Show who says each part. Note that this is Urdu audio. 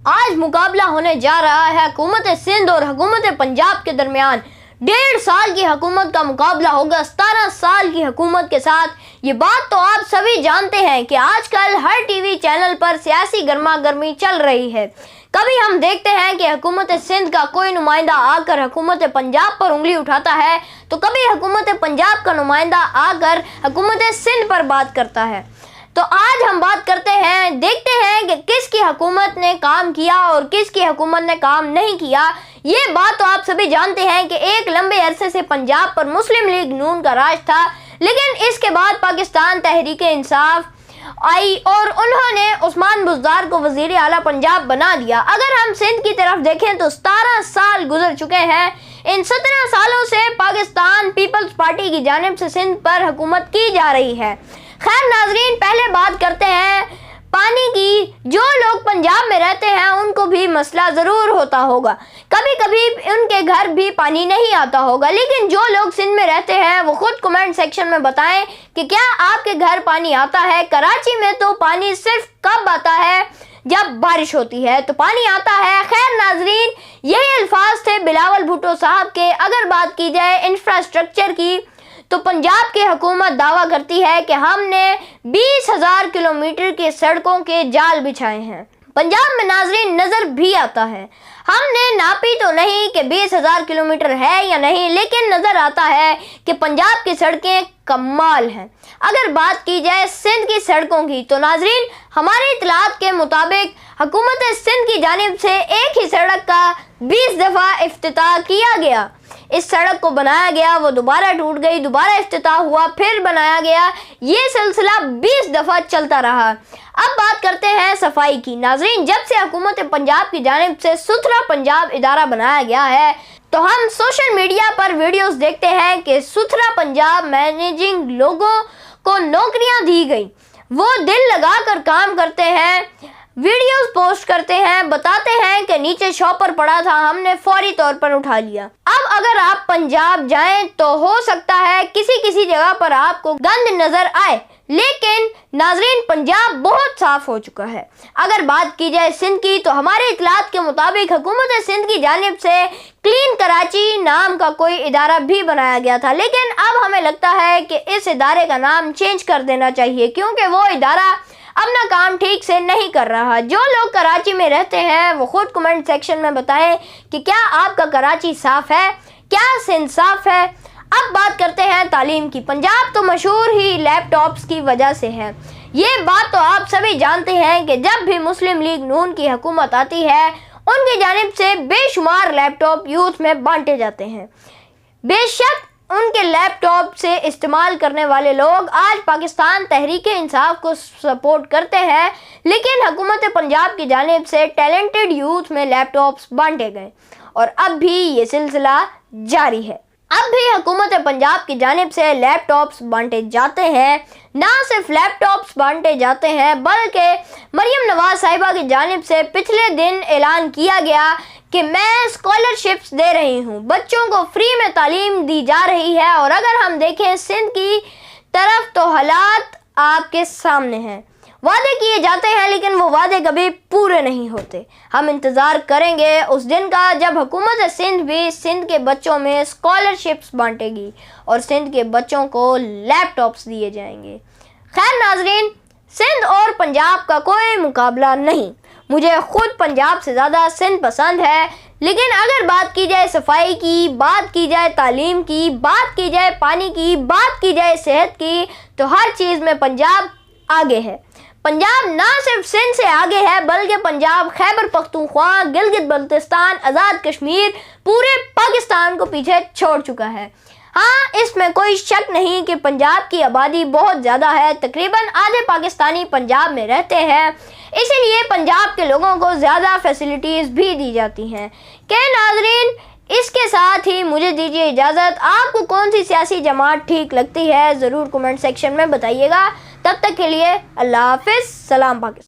Speaker 1: آج مقابلہ ہونے جا رہا ہے حکومت سندھ اور حکومت پنجاب کے درمیان۔ 1.5 سال کی حکومت کا مقابلہ ہوگا 17 سال کی حکومت کے ساتھ۔ یہ بات تو آپ سبھی جانتے ہیں کہ آج کل ہر ٹی وی چینل پر سیاسی گرما گرمی چل رہی ہے۔ کبھی ہم دیکھتے ہیں کہ حکومت سندھ کا کوئی نمائندہ آ کر حکومت پنجاب پر انگلی اٹھاتا ہے، تو کبھی حکومت پنجاب کا نمائندہ آ کر حکومت سندھ پر بات کرتا ہے۔ تو آج ہم بات کرتے ہیں، دیکھتے ہیں کہ کس کی حکومت نے کام کیا اور کس کی حکومت نے کام نہیں کیا۔ یہ بات تو آپ سبھی جانتے ہیں کہ ایک لمبے عرصے سے پنجاب پر مسلم لیگ نون کا راج تھا، لیکن اس کے بعد پاکستان تحریک انصاف آئی اور انہوں نے عثمان بزدار کو وزیر اعلیٰ پنجاب بنا دیا۔ اگر ہم سندھ کی طرف دیکھیں تو 17 سال گزر چکے ہیں۔ ان 17 سالوں سے پاکستان پیپلز پارٹی کی جانب سے سندھ پر حکومت کی جا رہی ہے۔ خیر ناظرین، پہلے بات کرتے ہیں پانی کی۔ جو لوگ پنجاب میں رہتے ہیں ان کو بھی مسئلہ ضرور ہوتا ہوگا، کبھی کبھی ان کے گھر بھی پانی نہیں آتا ہوگا، لیکن جو لوگ سندھ میں رہتے ہیں وہ خود کمنٹ سیکشن میں بتائیں کہ کیا آپ کے گھر پانی آتا ہے۔ کراچی میں تو پانی صرف کب آتا ہے؟ جب بارش ہوتی ہے تو پانی آتا ہے۔ خیر ناظرین، یہی الفاظ تھے بلاول بھٹو صاحب کے۔ اگر بات کی جائے انفراسٹرکچر کی تو پنجاب کی حکومت دعویٰ کرتی ہے کہ ہم نے 20,000 کلومیٹر کی سڑکوں کے جال بچھائے ہیں۔ پنجاب میں ناظرین نظر بھی آتا ہے، ہم نے ناپی تو نہیں کہ 20,000 کلومیٹر ہے یا نہیں، لیکن نظر آتا ہے کہ پنجاب کی سڑکیں کمال ہیں۔ اگر بات کی جائے سندھ کی سڑکوں کی تو ناظرین ہماری اطلاعات کے مطابق حکومت سندھ کی جانب سے ایک ہی سڑک کا 20 دفعہ افتتاح کیا گیا۔ اس سڑک کو بنایا گیا، وہ دوبارہ ٹوٹ گئی، دوبارہ افتتاح ہوا، پھر بنایا گیا، یہ سلسلہ 20 دفعہ چلتا رہا۔ اب بات کرتے ہیں صفائی کی۔ ناظرین جب سے حکومت پنجاب کی جانب سے ستھرا پنجاب ادارہ بنایا گیا ہے تو ہم سوشل میڈیا پر ویڈیوز دیکھتے ہیں کہ ستھرا پنجاب مینیجنگ لوگوں کو نوکریاں دی گئی، وہ دل لگا کر کام کرتے ہیں، ویڈیوز پوسٹ کرتے ہیں، بتاتے ہیں کہ نیچے شاپر پڑا تھا، ہم نے فوری طور پر اٹھا لیا۔ اب اگر آپ پنجاب جائیں تو ہو سکتا ہے کسی جگہ پر آپ کو گند نظر آئے، لیکن ناظرین پنجاب بہت صاف ہو چکا ہے۔ اگر بات کی جائے سندھ کی تو ہمارے اطلاعات کے مطابق حکومت سندھ کی جانب سے کلین کراچی نام کا کوئی ادارہ بھی بنایا گیا تھا، لیکن اب ہمیں لگتا ہے کہ اس ادارے کا نام چینج کر دینا چاہیے، کیونکہ وہ ادارہ اپنا کام ٹھیک سے نہیں کر رہا۔ جو لوگ کراچی میں رہتے ہیں وہ خود کمنٹ سیکشن میں بتائیں کہ کیا آپ کا کراچی صاف ہے، کیا سندھ صاف ہے۔ اب بات کرتے ہیں تعلیم کی۔ پنجاب تو مشہور ہی لیپ ٹاپس کی وجہ سے ہے۔ یہ بات تو آپ سبھی جانتے ہیں کہ جب بھی مسلم لیگ نون کی حکومت آتی ہے ان کی جانب سے بے شمار لیپ ٹاپ یوتھ میں بانٹے جاتے ہیں۔ بے شک ان کے لیپ ٹاپ سے استعمال کرنے والے لوگ آج پاکستان تحریک انصاف کو سپورٹ کرتے ہیں، لیکن حکومت پنجاب کی جانب سے ٹیلنٹڈ یوتھ میں لیپ ٹاپس بانٹے گئے اور اب بھی یہ سلسلہ جاری ہے۔ اب بھی حکومت پنجاب کی جانب سے لیپ ٹاپس بانٹے جاتے ہیں۔ نہ صرف لیپ ٹاپس بانٹے جاتے ہیں بلکہ مریم نواز صاحبہ کی جانب سے پچھلے دن اعلان کیا گیا کہ میں اسکالرشپس دے رہی ہوں، بچوں کو فری میں تعلیم دی جا رہی ہے۔ اور اگر ہم دیکھیں سندھ کی طرف تو حالات آپ کے سامنے ہیں، وعدے کیے جاتے ہیں لیکن وہ وعدے کبھی پورے نہیں ہوتے۔ ہم انتظار کریں گے اس دن کا جب حکومت سندھ بھی سندھ کے بچوں میں اسکالرشپس بانٹے گی اور سندھ کے بچوں کو لیپ ٹاپس دیے جائیں گے۔ خیر ناظرین، سندھ اور پنجاب کا کوئی مقابلہ نہیں، مجھے خود پنجاب سے زیادہ سندھ پسند ہے، لیکن اگر بات کی جائے صفائی کی، بات کی جائے تعلیم کی، بات کی جائے پانی کی، بات کی جائے صحت کی، تو ہر چیز میں پنجاب آگے ہے۔ پنجاب نہ صرف سندھ سے آگے ہے بلکہ پنجاب خیبر پختونخوا، گلگت بلتستان، آزاد کشمیر، پورے پاکستان کو پیچھے چھوڑ چکا ہے۔ ہاں، اس میں کوئی شک نہیں کہ پنجاب کی آبادی بہت زیادہ ہے، تقریباً آدھے پاکستانی پنجاب میں رہتے ہیں، اسی لیے پنجاب کے لوگوں کو زیادہ فیسلٹیز بھی دی جاتی ہیں۔ کہ ناظرین اس کے ساتھ ہی مجھے دیجیے اجازت۔ آپ کو کون سی سیاسی جماعت ٹھیک لگتی ہے ضرور کمنٹ سیکشن میں بتائیے گا۔ تب تک کے لیے اللہ حافظ، سلام پاکستان۔